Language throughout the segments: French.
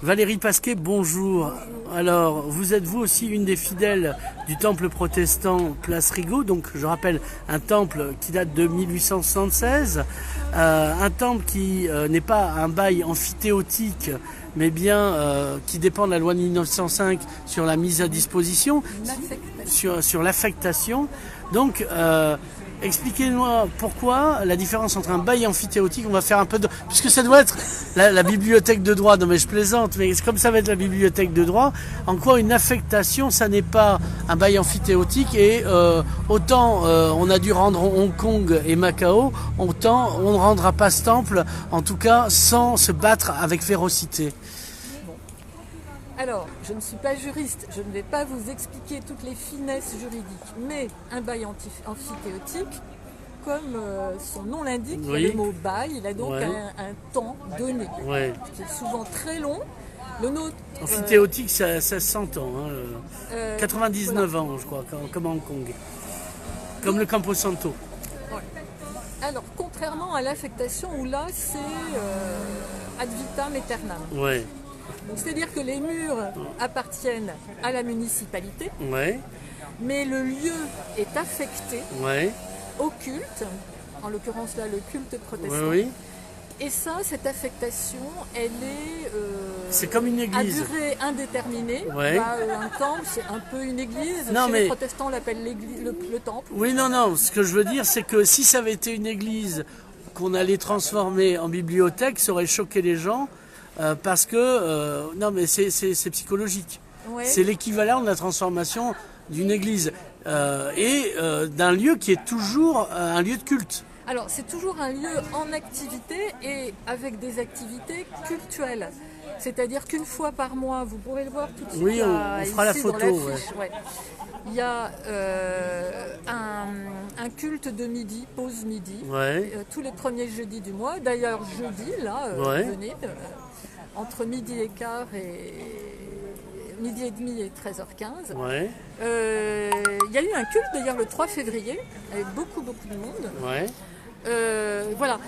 Valérie Pasquet, bonjour. Alors, vous êtes vous aussi une des fidèles du temple protestant Place Rigaud, donc je rappelle un temple qui date de 1876, un temple qui n'est pas un bail amphithéotique, mais bien qui dépend de la loi de 1905 sur la mise à disposition, sur l'affectation. Donc, expliquez-moi pourquoi la différence entre un bail amphithéotique, on va faire un peu de... Puisque ça doit être la bibliothèque de droit, non mais je plaisante, mais comme ça va être la bibliothèque de droit, en quoi une affectation, ça n'est pas un bail amphithéotique et autant on a dû rendre Hong Kong et Macao, autant on ne rendra pas ce temple, en tout cas sans se battre avec férocité. Alors, je ne suis pas juriste, je ne vais pas vous expliquer toutes les finesses juridiques, mais un bail amphithéotique, comme son nom l'indique, Oui. le mot bail, il a donc Ouais. un temps donné, Ouais. qui est souvent très long. Le nôtre, Amphithéotique, ça 100 ans, hein, 99 voilà. ans je crois, comme Hong Kong. Comme le Campo Santo. Alors, contrairement à l'affectation où là, c'est ad vitam aeternam. Ouais, Donc, c'est-à-dire que les murs appartiennent à la municipalité, ouais, mais le lieu est affecté ouais, au culte, en l'occurrence là le culte protestant. oui, oui. Et ça, cette affectation, elle est C'est comme une à église. durée indéterminée. Ouais. Bah, un temple, c'est un peu une église. Non, Chez mais- les protestants, on l'appelle le temple. Oui, non, ce que je veux dire, c'est que si ça avait été une église qu'on allait transformer en bibliothèque, ça aurait choqué les gens, parce que, non mais c'est psychologique. Ouais. C'est l'équivalent de la transformation d'une église et d'un lieu qui est toujours un lieu de culte. Alors, c'est toujours un lieu en activité et avec des activités cultuelles. C'est-à-dire qu'une fois par mois, vous pourrez le voir tout de suite. Oui, là, on fera la ici, dans photo, l'affiche, ouais. Il y a un culte de midi, pause midi, Ouais, tous les premiers jeudis du mois. D'ailleurs, jeudi, là, Ouais. venez, entre midi et quart et midi et demi et 13h15. ouais, Il y a eu un culte d'ailleurs le 3 février, avec beaucoup de monde. ouais. Voilà.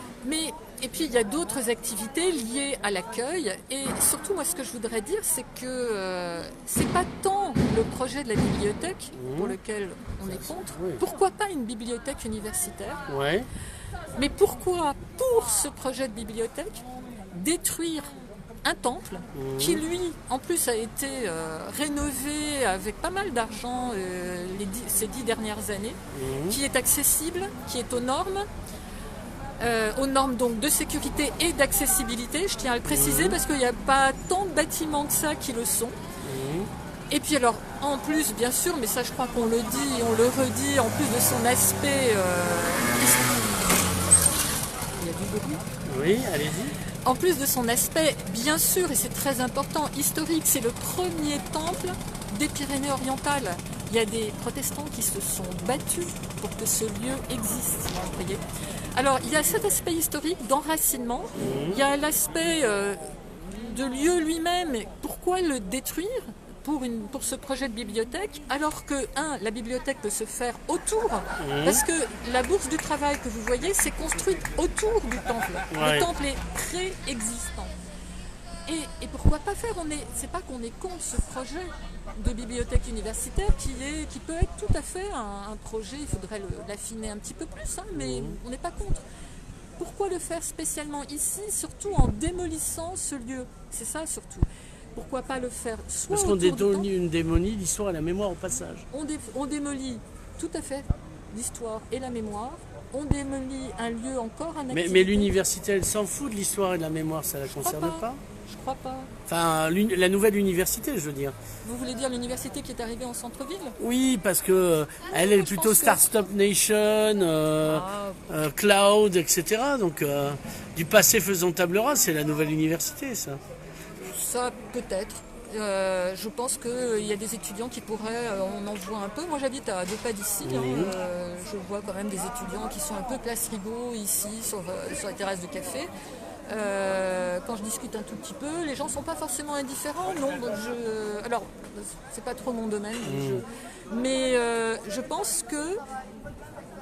Et puis il y a d'autres activités liées à l'accueil. Et surtout, moi, ce que je voudrais dire, c'est que c'est pas tant le projet de la bibliothèque pour lequel on est contre. Oui. Pourquoi pas une bibliothèque universitaire? Ouais, Mais pourquoi, pour ce projet de bibliothèque, détruire un temple qui, lui, en plus, a été rénové avec pas mal d'argent ces 10 dernières années, qui est accessible, qui est aux normes donc de sécurité et d'accessibilité, je tiens à le préciser, parce qu'il n'y a pas tant de bâtiments que ça qui le sont. Et puis alors, en plus, bien sûr, mais ça je crois qu'on le dit et on le redit, en plus de son aspect... il y a du bruit. oui, allez-y. En plus de son aspect, bien sûr, et c'est très important, historique, c'est le premier temple des Pyrénées-Orientales. Il y a des protestants qui se sont battus pour que ce lieu existe. Vous voyez. Alors, il y a cet aspect historique d'enracinement, il y a l'aspect de lieu lui-même. Pourquoi le détruire pour ce projet de bibliothèque, alors que, la bibliothèque peut se faire autour, parce que la bourse du travail que vous voyez, c'est construite autour du temple. Ouais. Le temple est préexistant. Et pourquoi pas faire? C'est pas qu'on est contre ce projet de bibliothèque universitaire qui peut être tout à fait un projet, il faudrait l'affiner un petit peu plus, hein, mais on n'est pas contre. Pourquoi le faire spécialement ici, surtout en démolissant ce lieu? C'est ça surtout. Pourquoi pas le faire soit Parce qu'on autour du temple, démolit l'histoire et la mémoire au passage. on démolit tout à fait l'histoire et la mémoire, on démolit un lieu encore un Mais l'université, elle s'en fout de l'histoire et de la mémoire, ça la concerne pas. Je crois pas. Enfin, la nouvelle université, je veux dire. Vous voulez dire l'université qui est arrivée en centre-ville? Oui, parce que elle est plutôt pense que- Startup Nation, Cloud, etc. Donc, du passé faisons table rase, c'est la nouvelle université, ça. Ça, peut-être. Je pense qu'il y a des étudiants qui pourraient, on en voit un peu. Moi, j'habite à 2 pas d'ici. Je vois quand même des étudiants qui sont un peu Place Rigaud ici, sur la terrasse de café. Quand je discute un tout petit peu, les gens sont pas forcément indifférents. Non, alors, c'est pas trop mon domaine. Mais je pense que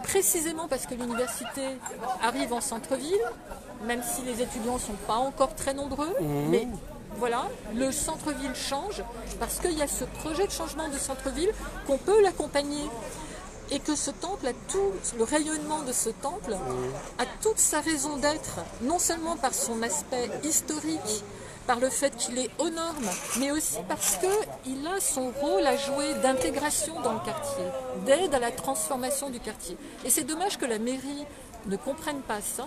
précisément parce que l'université arrive en centre-ville, même si les étudiants ne sont pas encore très nombreux, mais voilà, le centre-ville change, parce qu'il y a ce projet de changement de centre-ville qu'on peut l'accompagner. Et que ce temple a tout, le rayonnement de ce temple a toute sa raison d'être, non seulement par son aspect historique, par le fait qu'il est aux normes, mais aussi parce qu'il a son rôle à jouer d'intégration dans le quartier, d'aide à la transformation du quartier. Et c'est dommage que la mairie ne comprenne pas ça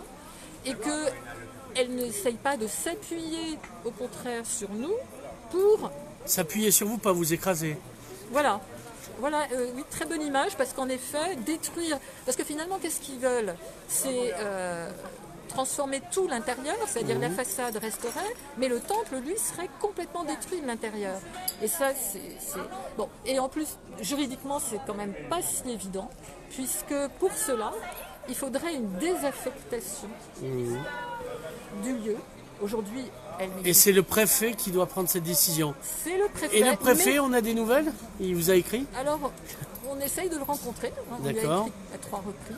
et qu'elle n'essaye pas de s'appuyer, au contraire, sur nous pour... S'appuyer sur vous, pas vous écraser. Voilà. Voilà, oui, très bonne image, parce qu'en effet, détruire... Parce que finalement, qu'est-ce qu'ils veulent? C'est transformer tout l'intérieur, c'est-à-dire la façade resterait, mais le temple, lui, serait complètement détruit de l'intérieur. Et ça, c'est... Bon, et en plus, juridiquement, c'est quand même pas si évident, puisque pour cela, il faudrait une désaffectation du lieu. Aujourd'hui, elle n'existe pas. Et c'est le préfet qui doit prendre cette décision. C'est le préfet. Et le préfet, on a des nouvelles? Il vous a écrit? Alors, on essaye de le rencontrer. On lui a écrit à 3 reprises.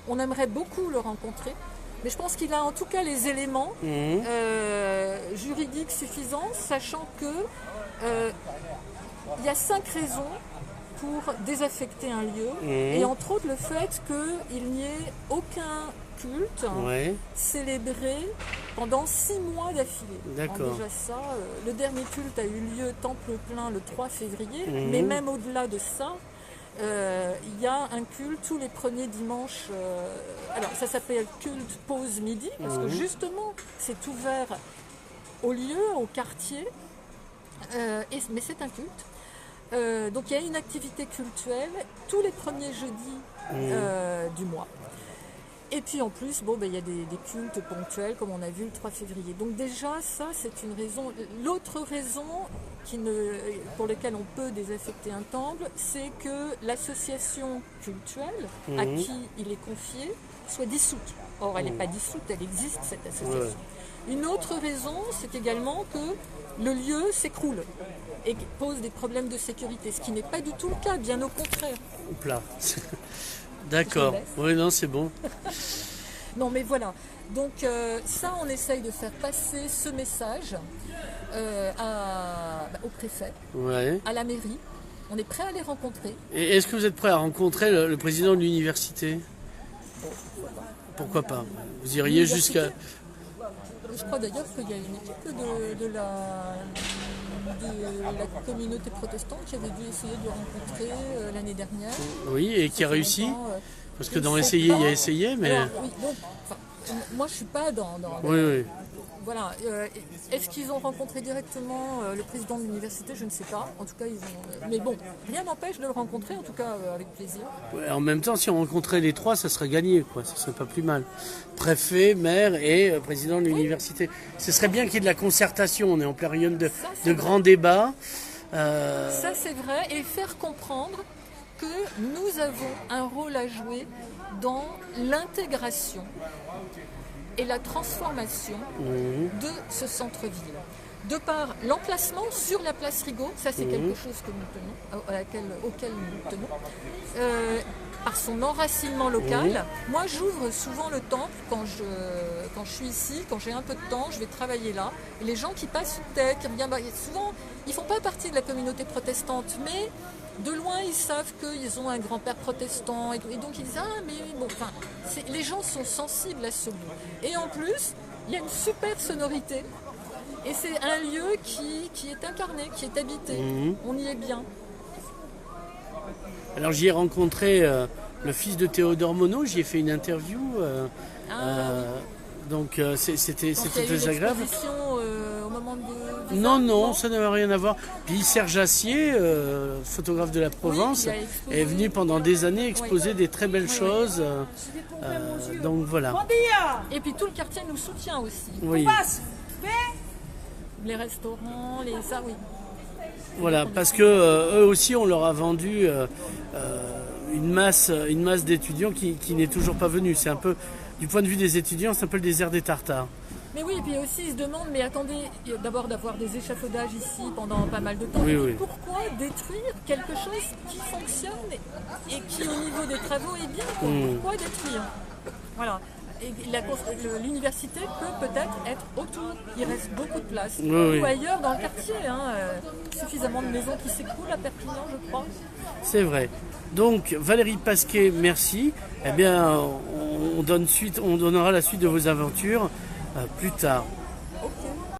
On aimerait beaucoup le rencontrer. Mais je pense qu'il a en tout cas les éléments juridiques suffisants, sachant que il y a 5 raisons pour désaffecter un lieu. Et entre autres, le fait qu'il n'y ait aucun culte célébré pendant 6 mois d'affilée. D'accord. Déjà ça, le dernier culte a eu lieu temple plein le 3 février, mais même au-delà de ça, il y a un culte tous les premiers dimanches. Alors ça s'appelle culte pause midi, parce que justement c'est ouvert au lieu, au quartier, mais c'est un culte. Donc il y a une activité cultuelle tous les premiers jeudis du mois. Et puis en plus, il y a des cultes ponctuels, comme on a vu le 3 février. Donc déjà, ça, c'est une raison. L'autre raison pour laquelle on peut désaffecter un temple, c'est que l'association cultuelle à qui il est confié soit dissoute. Or, elle n'est pas dissoute, elle existe, cette association. Une autre raison, c'est également que le lieu s'écroule et pose des problèmes de sécurité, ce qui n'est pas du tout le cas, bien au contraire. Là. D'accord. Oui, non, c'est bon. Non, mais voilà. Donc ça, on essaye de faire passer ce message au préfet, à la mairie. On est prêt à les rencontrer. Et est-ce que vous êtes prêt à rencontrer le président de l'université? Pourquoi pas? Vous iriez jusqu'à... Je crois d'ailleurs qu'il y a une équipe de la communauté protestante qui avait dû essayer de le rencontrer l'année dernière. Oui, et qui a réussi. Parce que dans essayer, il y a essayé, mais... Alors, oui, donc, moi, je ne suis pas dans... Oui. Voilà. Est-ce qu'ils ont rencontré directement le président de l'université? Je ne sais pas. En tout cas, ils ont... Mais bon, rien n'empêche de le rencontrer, en tout cas, avec plaisir. Ouais, en même temps, si on rencontrait les 3, ça serait gagné, quoi. Ça serait pas plus mal. Préfet, maire et président de l'université. Ce serait bien qu'il y ait de la concertation. On est en période de grands débats. Ça, c'est vrai. Et faire comprendre que nous avons un rôle à jouer dans l'intégration et la transformation de ce centre-ville. De par l'emplacement sur la place Rigaud, ça c'est quelque chose que nous tenons, auquel nous tenons, par son enracinement local. Moi j'ouvre souvent le temple quand je suis ici, quand j'ai un peu de temps, je vais travailler là. Et les gens qui passent une tête, qui regardent, souvent ils ne font pas partie de la communauté protestante, mais de loin, ils savent qu'ils ont un grand-père protestant et donc ils disent « Ah, mais bon, enfin, les gens sont sensibles à ce lieu. » Et en plus, il y a une super sonorité et c'est un lieu qui est incarné, qui est habité. On y est bien. Alors j'y ai rencontré le fils de Théodore Monod, j'y ai fait une interview. Donc c'était très agréable. Au moment de... Non, ça n'avait rien à voir. Puis Serge Assier, photographe de la Provence, est venu pendant des années exposer des très belles choses. Donc voilà. Et puis tout le quartier nous soutient aussi. Oui. Les restaurants, oui. Voilà, parce que eux aussi, on leur a vendu une masse d'étudiants qui n'est toujours pas venue. C'est un peu, du point de vue des étudiants, c'est un peu le désert des Tartares. Mais oui, et puis aussi ils se demandent, mais attendez, d'abord d'avoir des échafaudages ici pendant pas mal de temps, pourquoi détruire quelque chose qui fonctionne et qui au niveau des travaux est bien, pourquoi détruire? Voilà. Et l'université peut-être être autour. Il reste beaucoup de place. Oui, Ou oui. ailleurs dans le quartier. Suffisamment de maisons qui s'écoulent à Perpignan, je crois. C'est vrai. Donc Valérie Pasquet, merci. Eh bien, on donnera la suite de vos aventures plus tard.